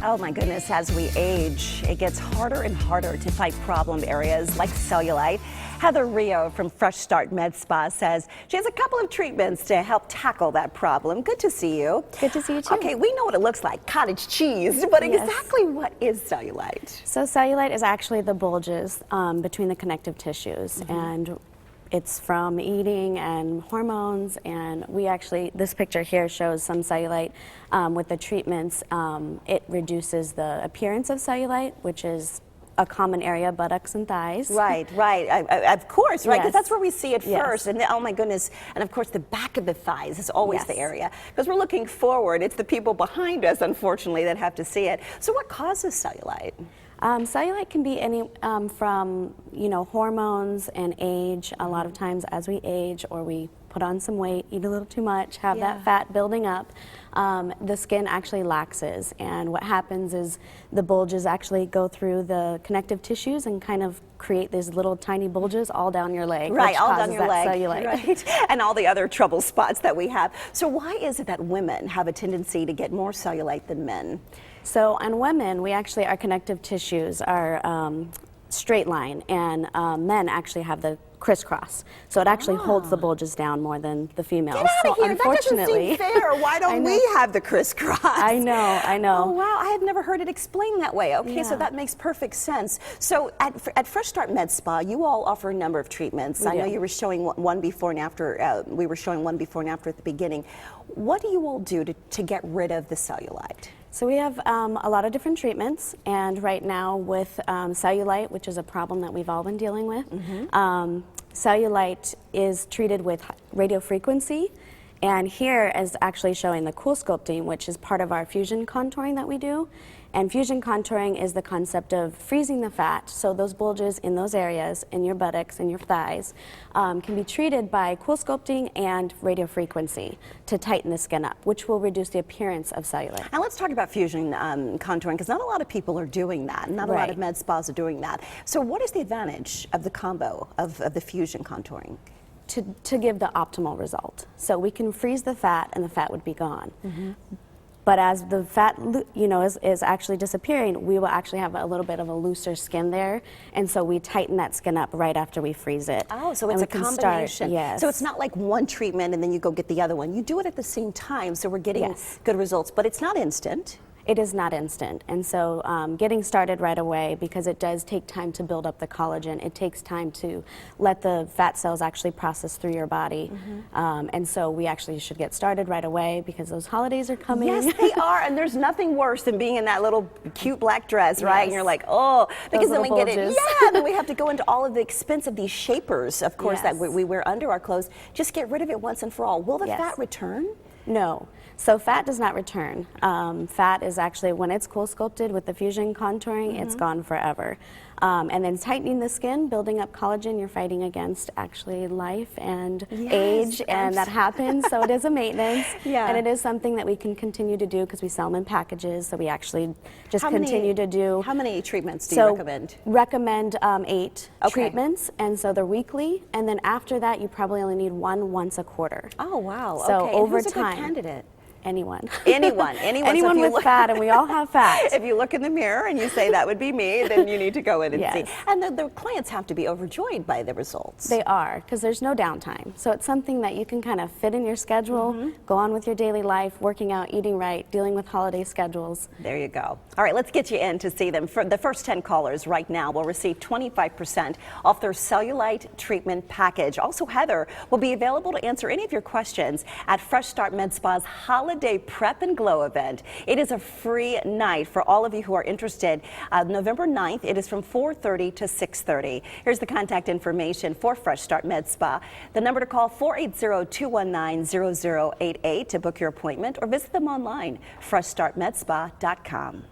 Oh my goodness, as we age, it gets harder and harder to fight problem areas like cellulite. Heather Rio from Fresh Start MedSpa says she has a couple of treatments to help tackle that problem. Good to see you. Good to see you too. Okay, we know what it looks like, cottage cheese, but Yes. exactly what is cellulite? So cellulite is actually the bulges between the connective tissues, and it's from eating and hormones, and this picture here shows some cellulite with the treatments. It reduces the appearance of cellulite, which is a common area, buttocks and thighs. Right. Of course, right? Because Yes. that's where we see it Yes. first. And oh my goodness, and of course the back of the thighs is always Yes. the area. Because we're looking forward. It's the people behind us, unfortunately, that have to see it. So what causes cellulite? Cellulite can be any from hormones and age. A lot of times as we age or we put on some weight, eat a little too much, have that fat building up, the skin actually laxes, and what happens is the bulges actually go through the connective tissues and kind of create these little tiny bulges all down your leg. Right, which all causes down your that leg, cellulite. right? And all the other trouble spots that we have. So why is it that women have a tendency to get more cellulite than men? So on women, our connective tissues are straight line, and men actually have the crisscross. So it actually holds the bulges down more than the females. Get out so of here! Unfortunately, that doesn't seem fair. Why don't we have the crisscross? I know. Oh wow, I had never heard it explained that way. Okay, so that makes perfect sense. So at Fresh Start Med Spa, you all offer a number of treatments. I know you were showing one before and after. We were showing one before and after at the beginning. What do you all do to get rid of the cellulite? So we have a lot of different treatments, and right now with cellulite, which is a problem that we've all been dealing with, cellulite is treated with radiofrequency, and here is actually showing the cool sculpting, which is part of our fusion contouring that we do. And fusion contouring is the concept of freezing the fat, so those bulges in those areas, in your buttocks and your thighs, can be treated by cool sculpting and radiofrequency to tighten the skin up, which will reduce the appearance of cellulite. And let's talk about fusion contouring, because not a lot of people are doing that. Not a lot of med spas are doing that. So what is the advantage of the combo of the fusion contouring? To give the optimal result. So we can freeze the fat and the fat would be gone. But as the fat, is actually disappearing, we will actually have a little bit of a looser skin there, and so we tighten that skin up right after we freeze it. Oh, so it's a combination. Yes. So it's not like one treatment and then you go get the other one. You do it at the same time, so we're getting good results, but it's not instant. It is not instant, and so getting started right away, because it does take time to build up the collagen. It takes time to let the fat cells actually process through your body, and so we actually should get started right away because those holidays are coming. Yes, they are, and there's nothing worse than being in that little cute black dress, right? And you're like, oh, because then we get it. Yeah, then we have to go into all of the expense of these shapers, of course, that we wear under our clothes. Just get rid of it once and for all. Will the fat return? No. So fat does not return. Fat is actually, when it's cool sculpted with the fusion contouring, it's gone forever. And then tightening the skin, building up collagen, you're fighting against actually life and age, and that happens. So it is a maintenance, and it is something that we can continue to do because we sell them in packages. So we actually just continue to do. How many treatments do you recommend? Recommend 8 treatments, and so they're weekly. And then after that, you probably only need one once a quarter. Oh wow! So over who's a time. good candidate? Anyone. Anyone. Anyone with fat, and we all have fat. If you look in the mirror and you say that would be me, then you need to go in and see. And the clients have to be overjoyed by the results. They are, because there's no downtime. So it's something that you can kind of fit in your schedule, go on with your daily life, working out, eating right, dealing with holiday schedules. There you go. All right, let's get you in to see them. For the first 10 callers right now will receive 25% off their cellulite treatment package. Also, Heather will be available to answer any of your questions at Fresh Start Med Spa's Holiday Prep and Glow event. It is a free night for all of you who are interested. November 9th, it is from 4:30 to 6:30. Here's the contact information for Fresh Start Med Spa. The number to call, 480-219-0088 to book your appointment, or visit them online, freshstartmedspa.com.